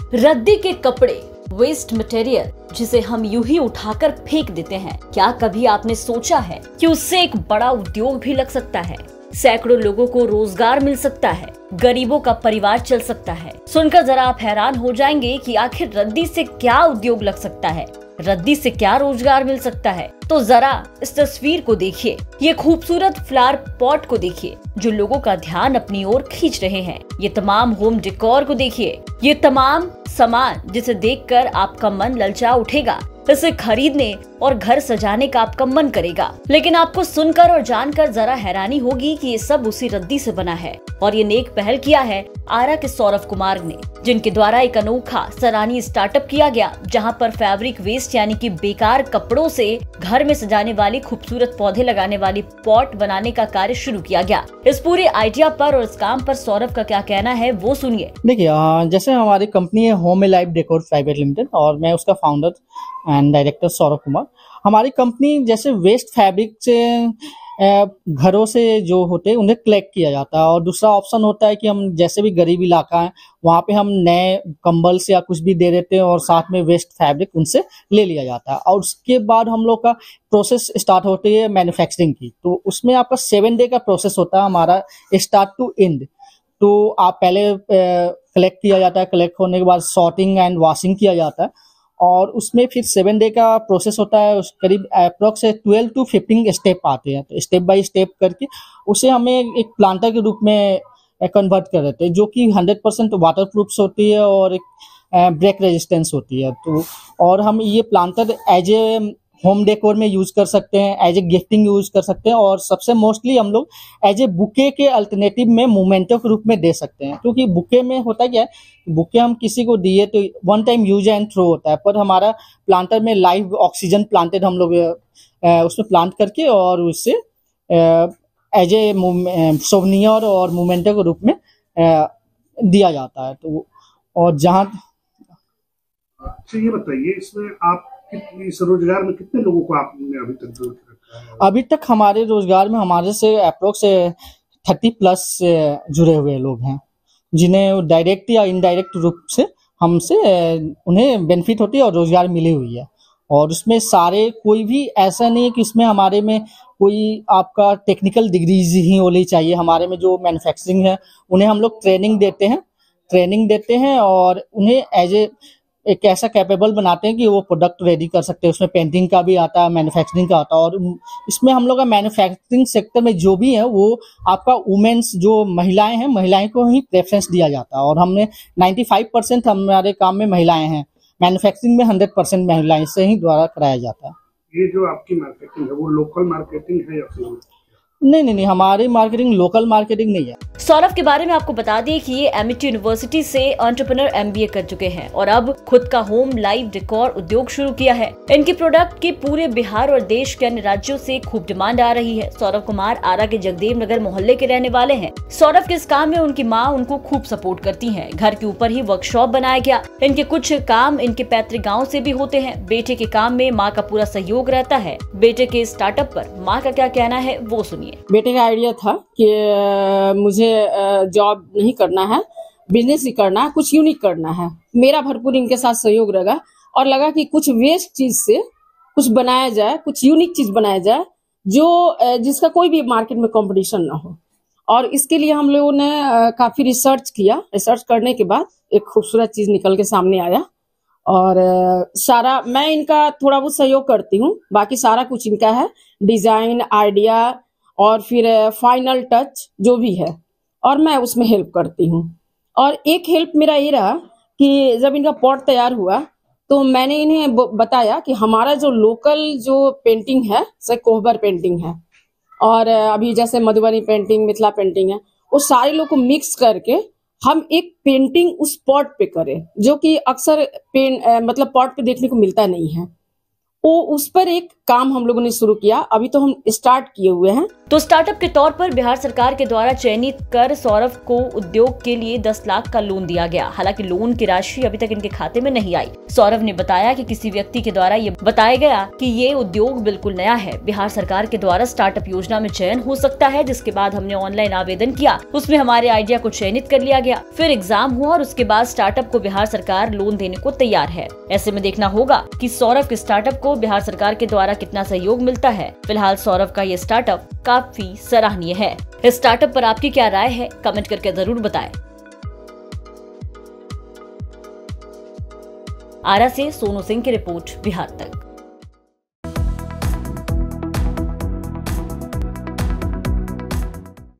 रद्दी के कपड़े, वेस्ट मटेरियल जिसे हम यूं ही उठाकर फेंक देते हैं, क्या कभी आपने सोचा है कि उससे एक बड़ा उद्योग भी लग सकता है? सैकड़ों लोगों को रोजगार मिल सकता है, गरीबों का परिवार चल सकता है। सुनकर जरा आप हैरान हो जाएंगे कि आखिर रद्दी से क्या उद्योग लग सकता है, रद्दी से क्या रोजगार मिल सकता है। तो जरा इस तस्वीर को देखिए, ये खूबसूरत फ्लावर पॉट को देखिए जो लोगों का ध्यान अपनी ओर खींच रहे हैं। ये तमाम होम डेकोर को देखिए, ये तमाम सामान जिसे देखकर आपका मन ललचा उठेगा, इसे खरीदने और घर सजाने का आपका मन करेगा। लेकिन आपको सुनकर और जानकर जरा हैरानी होगी कि ये सब उसी रद्दी से बना है। और ये नेक पहल किया है आरा के सौरभ कुमार ने, जिनके द्वारा एक अनोखा सराहनीय स्टार्टअप किया गया, जहां पर फैब्रिक वेस्ट यानी कि बेकार कपड़ों से घर में सजाने वाली खूबसूरत पौधे लगाने वाली पॉट बनाने का कार्य शुरू किया गया। इस पूरे आइडिया पर और इस काम पर सौरभ का क्या कहना है वो सुनिए। देखिए, जैसे हमारी कंपनी है home life decor private limited और मैं उसका founder and director Saurabh Kumar. हमारी कंपनी जैसे वेस्ट फैब्रिक से घरों से जो होते हैं उन्हें कलेक्ट किया जाता है, और दूसरा ऑप्शन होता है कि हम जैसे भी गरीब इलाका है वहाँ पे हम नए कंबल से या कुछ भी दे देते हैं और साथ में वेस्ट फैब्रिक उनसे ले लिया जाता है। और उसके बाद हम लोग का प्रोसेस स्टार्ट होती है मैन्युफैक्चरिंग की। तो उसमें आपका 7 डे का प्रोसेस होता है हमारा स्टार्ट टू एंड। तो आप पहले कलेक्ट किया जाता है, कलेक्ट होने के बाद सॉर्टिंग एंड वॉशिंग किया जाता है, और उसमें फिर 7 डे का प्रोसेस होता है। उस करीब अप्रोक्स 12 to 15 स्टेप आते हैं। तो स्टेप बाय स्टेप करके उसे हमें एक प्लांटर के रूप में कन्वर्ट कर देते हैं, जो कि 100% वाटर प्रूफ होती है और एक ब्रेक रेजिस्टेंस होती है। तो और हम ये planter as a home decor में यूज कर सकते हैं, एज ए गिफ्टिंग यूज कर सकते हैं, और सबसे मोस्टली हम लोग एज ए बुके के अल्टरनेटिव में मोमेंटो के रूप में दे सकते हैं। क्योंकि बुके में होता क्या है, बुके हम किसी को दिए तो one time use and throw होता है, पर हमारा प्लांटर में लाइव ऑक्सीजन प्लांटेड हम लोग उसमें प्लांट करके और उससे एज ए सोवनियर और मोमेंटो के रूप में दिया जाता है। तो और जहाँ ये बताइए, इसमें आप इस रोजगार में कितने लोगों को आपने अभी तक जोड़ के रखा है? अभी तक हमारे रोजगार में हमारे से अप्रोक्स 30+ जुड़े हुए लोग हैं, जिन्हें डायरेक्ट या इनडायरेक्ट रूप से हमसे उन्हें बेनिफिट होती है और रोजगार मिली हुई है। और उसमें सारे कोई भी ऐसा नहीं है कि इसमें हमारे में कोई आपका टेक्निकल डिग्रीज ही होनी चाहिए। हमारे में जो मैन्युफैक्चरिंग है उन्हें हम लोग ट्रेनिंग देते हैं और उन्हें एज एक ऐसा कैपेबल बनाते हैं कि वो प्रोडक्ट रेडी कर सकते हैं। उसमें पेंटिंग का भी आता है, मैन्युफैक्चरिंग का आता है, और इसमें हम लोग का मैन्युफैक्चरिंग सेक्टर में जो भी है वो आपका वुमेन्स जो महिलाएं हैं, महिलाएं को ही प्रेफरेंस दिया जाता है। और हमने 95% हमारे काम में महिलाएं हैं। मैन्युफैक्चरिंग में 100% महिलाएं से ही द्वारा कराया जाता है। ये जो आपकी मार्केटिंग है वो लोकल मार्केटिंग है या फिर? नहीं, हमारी मार्केटिंग लोकल मार्केटिंग नहीं है। सौरभ के बारे में आपको बता दें कि ये एमिटी यूनिवर्सिटी से एंटरप्रेन्योर MBA कर चुके हैं और अब खुद का होम लाइफ डेकोर उद्योग शुरू किया है। इनके प्रोडक्ट की पूरे बिहार और देश के अन्य राज्यों से खूब डिमांड आ रही है। सौरभ कुमार आरा के जगदेव नगर मोहल्ले के रहने वाले हैं। सौरभ के इस काम में उनकी माँ उनको खूब सपोर्ट करती है। घर के ऊपर ही वर्कशॉप बनाया गया। इनके कुछ काम इनके पैतृक गाँव से भी होते हैं। बेटे के काम में माँ का पूरा सहयोग रहता है। बेटे के स्टार्टअप पर माँ का क्या कहना है वो सुनिए। बेटे का आइडिया था कि मुझे जॉब नहीं करना है, बिजनेस ही करना है, कुछ यूनिक करना है। मेरा भरपूर इनके साथ सहयोग रहेगा और लगा कि कुछ वेस्ट चीज से कुछ बनाया जाए, कुछ यूनिक चीज बनाया जाए जो जिसका कोई भी मार्केट में कंपटीशन ना हो। और इसके लिए हम लोगों ने काफी रिसर्च किया। रिसर्च करने के बाद एक खूबसूरत चीज निकल के सामने आया और सारा मैं इनका थोड़ा बहुत सहयोग करती हूँ, बाकी सारा कुछ इनका है। डिजाइन, आइडिया और फिर फाइनल टच जो भी है, और मैं उसमें हेल्प करती हूँ। और एक हेल्प मेरा ये रहा कि जब इनका पॉट तैयार हुआ तो मैंने इन्हें बताया कि हमारा जो लोकल जो पेंटिंग है, जैसे कोहबर पेंटिंग है और अभी जैसे मधुबनी पेंटिंग, मिथिला पेंटिंग है, वो सारे लोग को मिक्स करके हम एक पेंटिंग उस पॉट पे करें, जो कि अक्सर मतलब पॉट पे देखने को मिलता नहीं है। वो उस पर एक काम हम लोगों ने शुरू किया। अभी तो हम स्टार्ट किए हुए हैं। तो स्टार्टअप के तौर पर बिहार सरकार के द्वारा चयनित कर सौरभ को उद्योग के लिए 10 लाख का लोन दिया गया। हालांकि लोन की राशि अभी तक इनके खाते में नहीं आई। सौरभ ने बताया कि किसी व्यक्ति के द्वारा ये बताया गया कि ये उद्योग बिल्कुल नया है। बिहार सरकार के द्वारा स्टार्टअप योजना में चयन हो सकता है, जिसके बाद हमने ऑनलाइन आवेदन किया, उसमें हमारे आइडिया को चयनित कर लिया गया, फिर एग्जाम हुआ और उसके बाद स्टार्टअप को बिहार सरकार लोन देने को तैयार है। ऐसे में देखना होगा कि सौरभ के स्टार्टअप को बिहार सरकार के द्वारा कितना सहयोग मिलता है। फिलहाल सौरभ का ये स्टार्टअप काफी सराहनीय है। इस स्टार्टअप पर आपकी क्या राय है, कमेंट करके जरूर बताएं। आरा से सोनू सिंह की रिपोर्ट, बिहार तक।